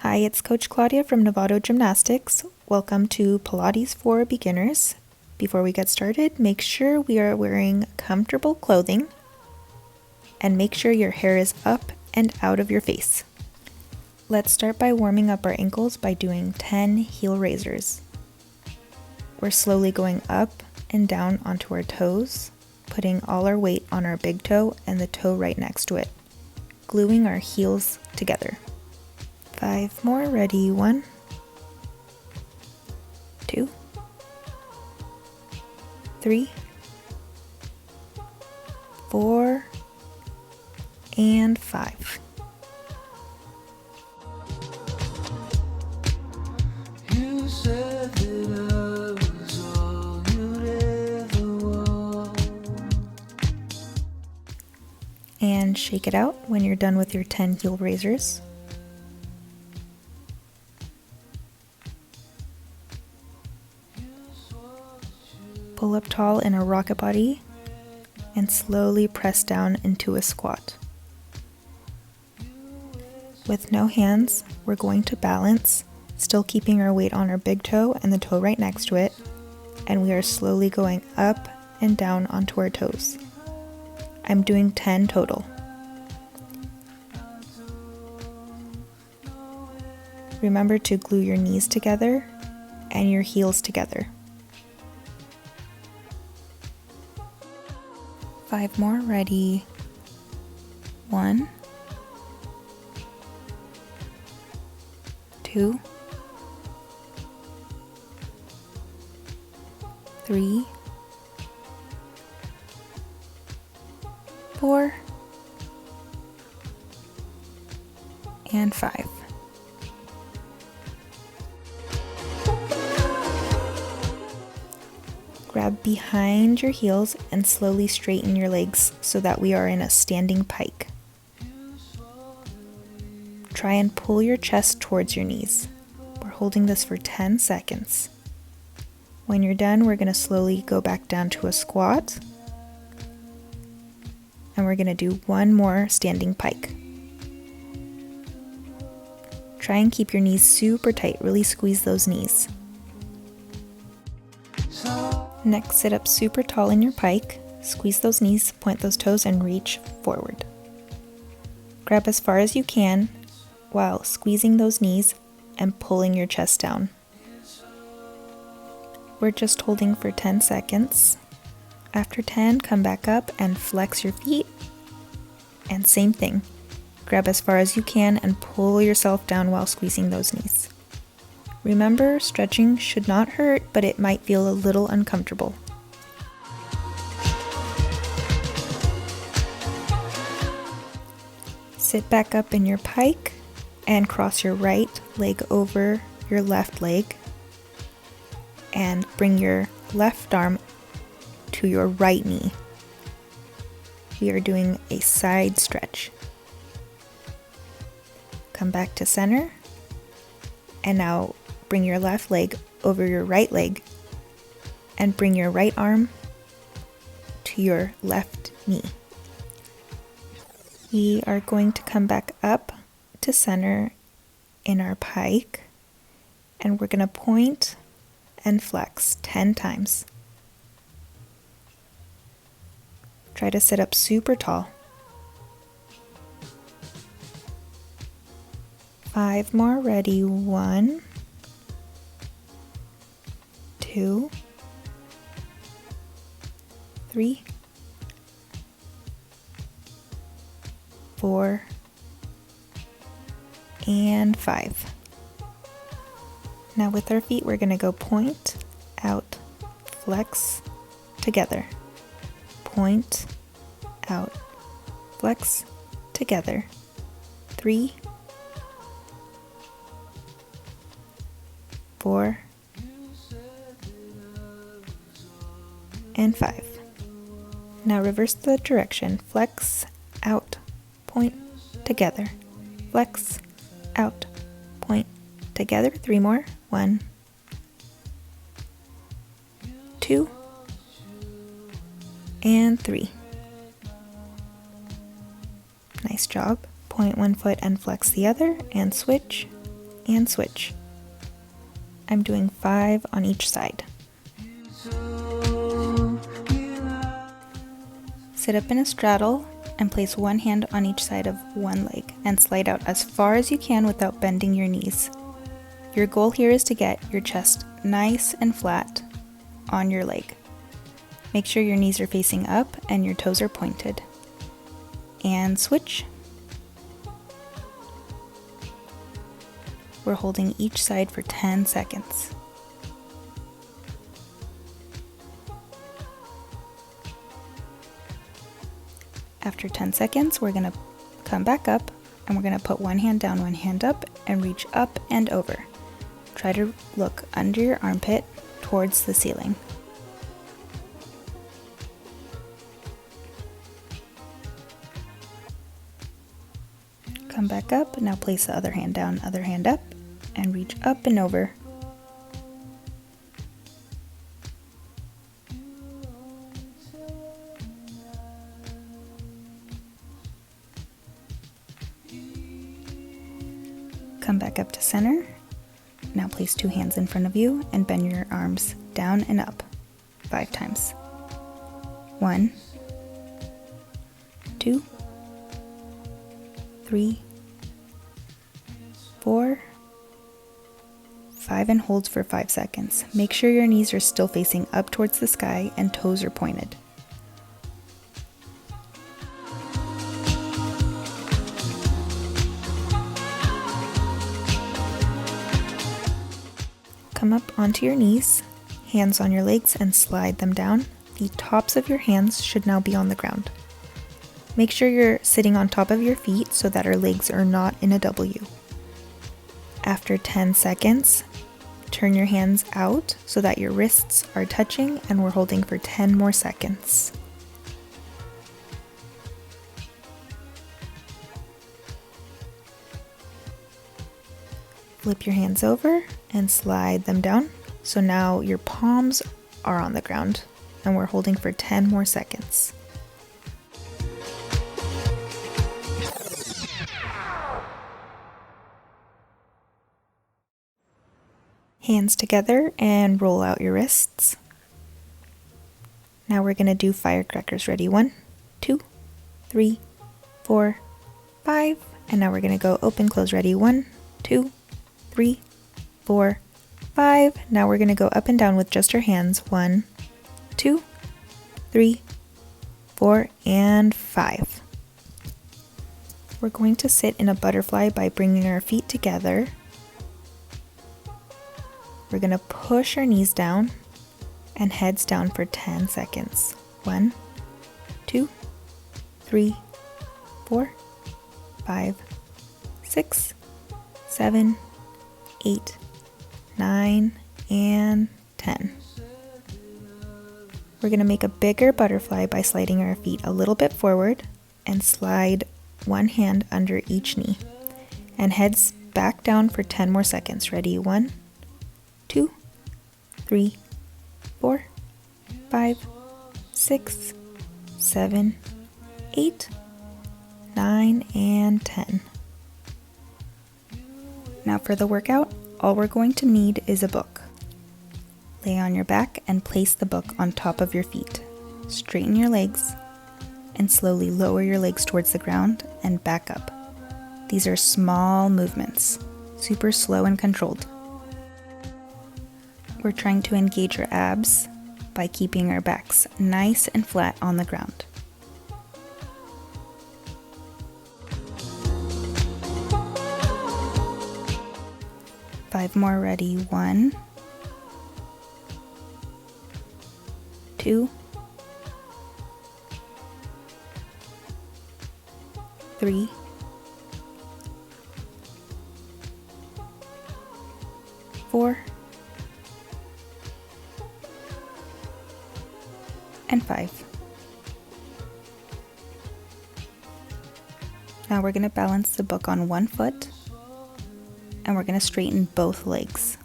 Hi, it's Coach Claudia from Novato Gymnastics. Welcome to Pilates for Beginners. Before we get started, make sure we are wearing comfortable clothing and make sure your hair is up and out of your face. Let's start by warming up our ankles by doing 10 heel raisers. We're slowly going up and down onto our toes, putting all our weight on our big toe and the toe right next to it, gluing our heels together. 5 more, ready, 1, 2, 3, 4, and 5. You said that I was all you'd ever want. And shake it out when you're done with your 10 heel raisers. Pull up tall in a rocket body and slowly press down into a squat. With no hands, we're going to balance, still keeping our weight on our big toe and the toe right next to it, and we are slowly going up and down onto our toes. I'm doing 10 total. Remember to glue your knees together and your heels together. 5 more, ready, 1, 2, 3, 4, and 5. Grab behind your heels and slowly straighten your legs so that we are in a standing pike. Try and pull your chest towards your knees. We're holding this for 10 seconds. When you're done, we're going to slowly go back down to a squat. And we're going to do one more standing pike. Try and keep your knees super tight, really squeeze those knees. Next, sit up super tall in your pike, squeeze those knees, point those toes, and reach forward. Grab as far as you can while squeezing those knees and pulling your chest down. We're just holding for 10 seconds. After 10, come back up and flex your feet. And same thing, grab as far as you can and pull yourself down while squeezing those knees. Remember, stretching should not hurt, but it might feel a little uncomfortable. Sit back up in your pike and cross your right leg over your left leg and bring your left arm to your right knee. We are doing a side stretch. Come back to center and now bring your left leg over your right leg and bring your right arm to your left knee. We are going to come back up to center in our pike and we're going to point and flex 10 times. Try to sit up super tall. 5 more, ready, 1, 2, 3, 4, and 5. Now with our feet, we're going to go point, out, flex, together. Point, out, flex, together. 3, 4, and 5. Now reverse the direction. Flex, out, point, together. Flex, out, point, together. 3 more. 1, 2, and 3. Nice job. Point one foot and flex the other, and switch. and switch. I'm doing 5 on each side. Sit up in a straddle and place one hand on each side of one leg and slide out as far as you can without bending your knees. Your goal here is to get your chest nice and flat on your leg. Make sure your knees are facing up and your toes are pointed. And switch. We're holding each side for 10 seconds. After 10 seconds, we're going to come back up and we're going to put one hand down, one hand up, and reach up and over. Try to look under your armpit towards the ceiling. Come back up, now place the other hand down, other hand up, and reach up and over. Come back up to center. Now place 2 hands in front of you and bend your arms down and up 5 times. 1, 2, 3, 4, 5, and hold for 5 seconds. Make sure your knees are still facing up towards the sky and toes are pointed. Come up onto your knees, hands on your legs, and slide them down. The tops of your hands should now be on the ground. Make sure you're sitting on top of your feet so that our legs are not in a W. After 10 seconds, turn your hands out so that your wrists are touching, and we're holding for 10 more seconds. Flip your hands over and slide them down. So now your palms are on the ground and we're holding for 10 more seconds. Hands together and roll out your wrists. Now we're going to do firecrackers. Ready? 1, 2, 3, 4, 5. And now we're going to go open, close. Ready? 1, 2, 3, 4, 5. Now we're going to go up and down with just our hands. 1, 2, 3, 4, and 5. We're going to sit in a butterfly by bringing our feet together. We're going to push our knees down and heads down for 10 seconds. 1, 2, 3, 4, 5, 6, 7, 8, 9, and 10. We're going to make a bigger butterfly by sliding our feet a little bit forward and slide one hand under each knee and heads back down for 10 more seconds. Ready? 1, 2, 3, 4, 5, 6, 7, 8, 9, and 10. Now for the workout, all we're going to need is a book. Lay on your back and place the book on top of your feet. Straighten your legs and slowly lower your legs towards the ground and back up. These are small movements, super slow and controlled. We're trying to engage our abs by keeping our backs nice and flat on the ground. Five more. Ready? 1, 2, 3, 4, and 5. Now we're going to balance the book on one foot and we're going to straighten both legs.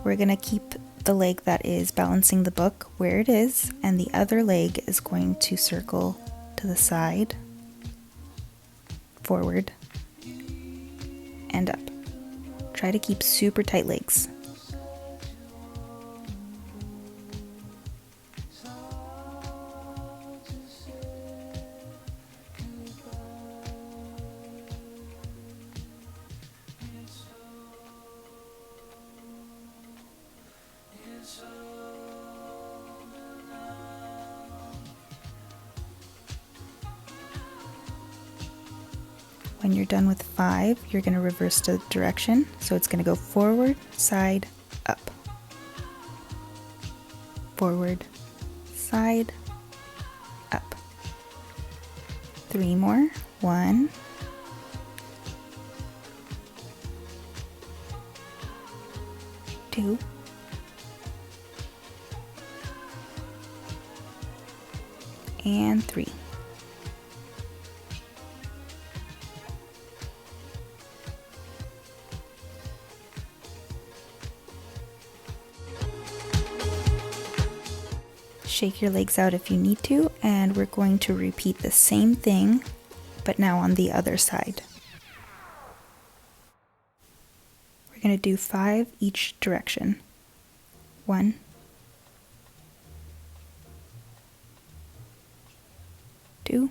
We're going to keep the leg that is balancing the book where it is, and the other leg is going to circle to the side, forward, and up. Try to keep super tight legs. When you're done with 5, you're going to reverse the direction. So it's going to go forward, side, up. Forward, side, up. 3 more. 1, 2, and 3. Shake your legs out if you need to, and we're going to repeat the same thing, but now on the other side. We're going to do 5 each direction. 1, 2,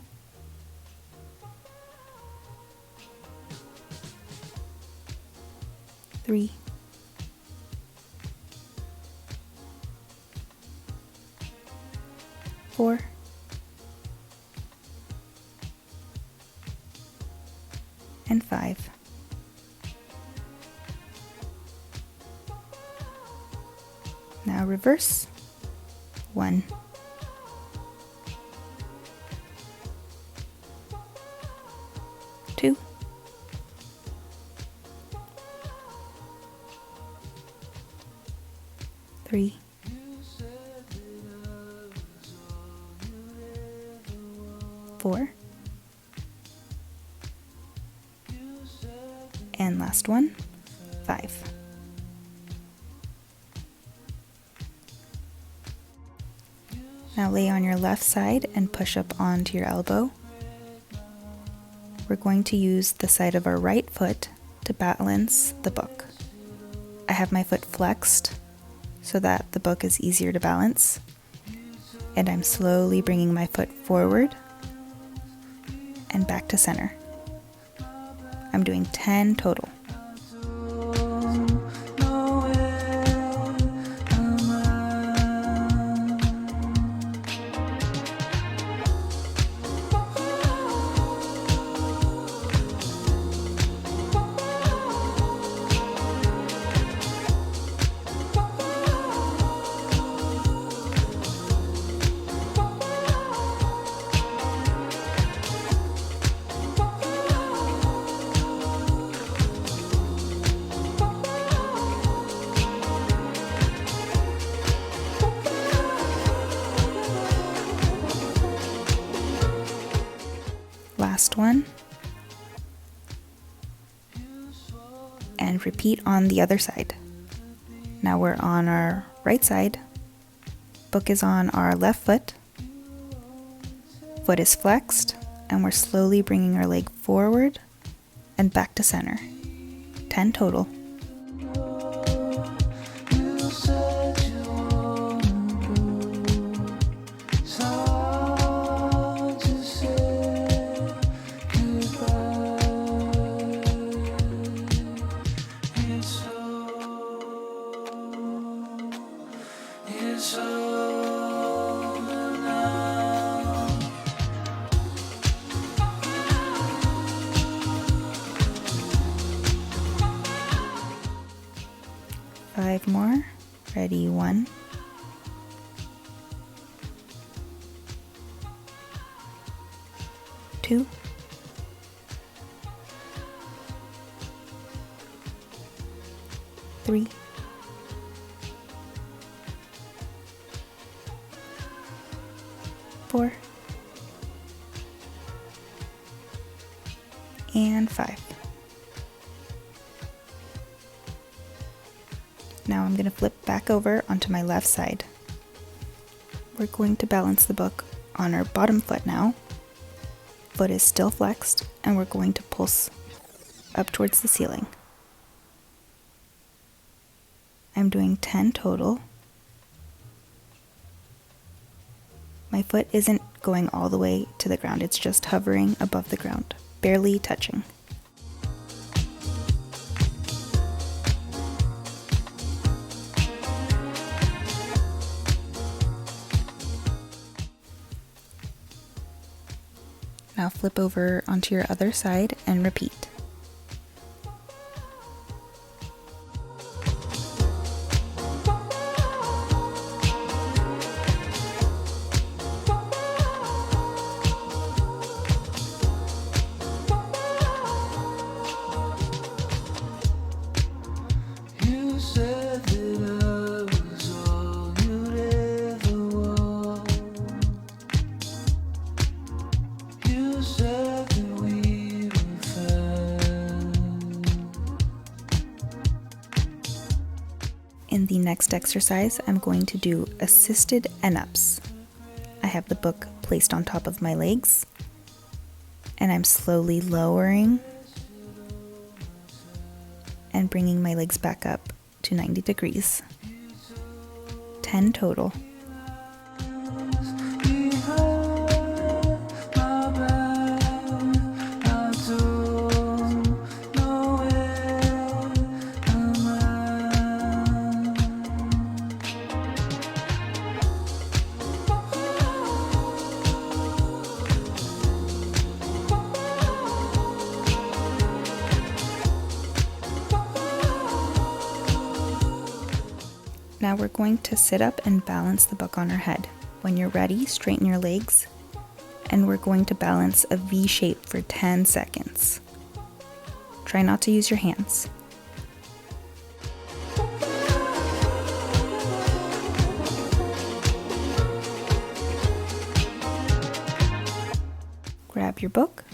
3, 4, and 5. Now reverse. 1, 2, 3, 4, and last one, 5. Now lay on your left side and push up onto your elbow. We're going to use the side of our right foot to balance the book. I have my foot flexed so that the book is easier to balance, and I'm slowly bringing my foot forward and back to center. I'm doing 10 total. Last one, and repeat on the other side. Now we're on our right side, book is on our left foot, foot is flexed, and we're slowly bringing our leg forward and back to center. 10 total. Five more. Ready? 1, 2, 3, 4, and 5. Now I'm going to flip back over onto my left side. We're going to balance the book on our bottom foot now. Foot is still flexed, and we're going to pulse up towards the ceiling. I'm doing 10 total. My foot isn't going all the way to the ground, it's just hovering above the ground, barely touching. Now flip over onto your other side and repeat. You said that I was all you'd ever want. You said that we were fine. In the next exercise, I'm going to do assisted N-ups. I have the book placed on top of my legs, and I'm slowly lowering and bringing my legs back up to 90 degrees. 10 total. Now we're going to sit up and balance the book on our head. When you're ready, straighten your legs, and we're going to balance a V shape for 10 seconds. Try not to use your hands. Grab your book,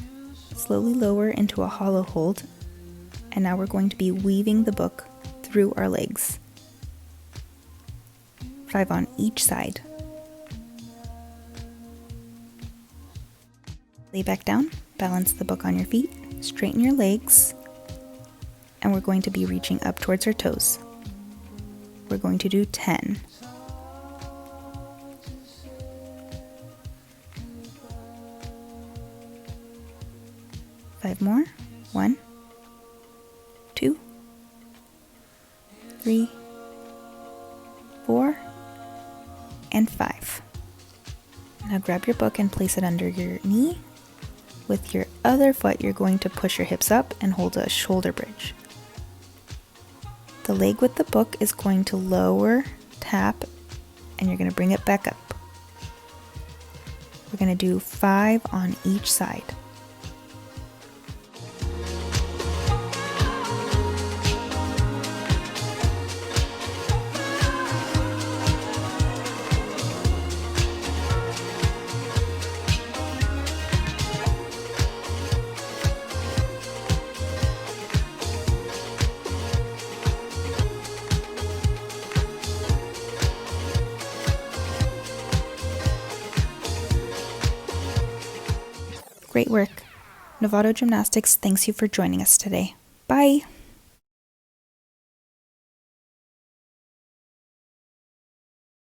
slowly lower into a hollow hold, and now we're going to be weaving the book through our legs. 5 on each side. Lay back down, balance the book on your feet, straighten your legs, and we're going to be reaching up towards our toes. We're going to do 10. Five more. 1, 2, 3, 4, and 5. Now grab your book and place it under your knee. With your other foot, you're going to push your hips up and hold a shoulder bridge. The leg with the book is going to lower, tap, and you're going to bring it back up. We're going to do 5 on each side. Great work. Novato Gymnastics thanks you for joining us today. Bye!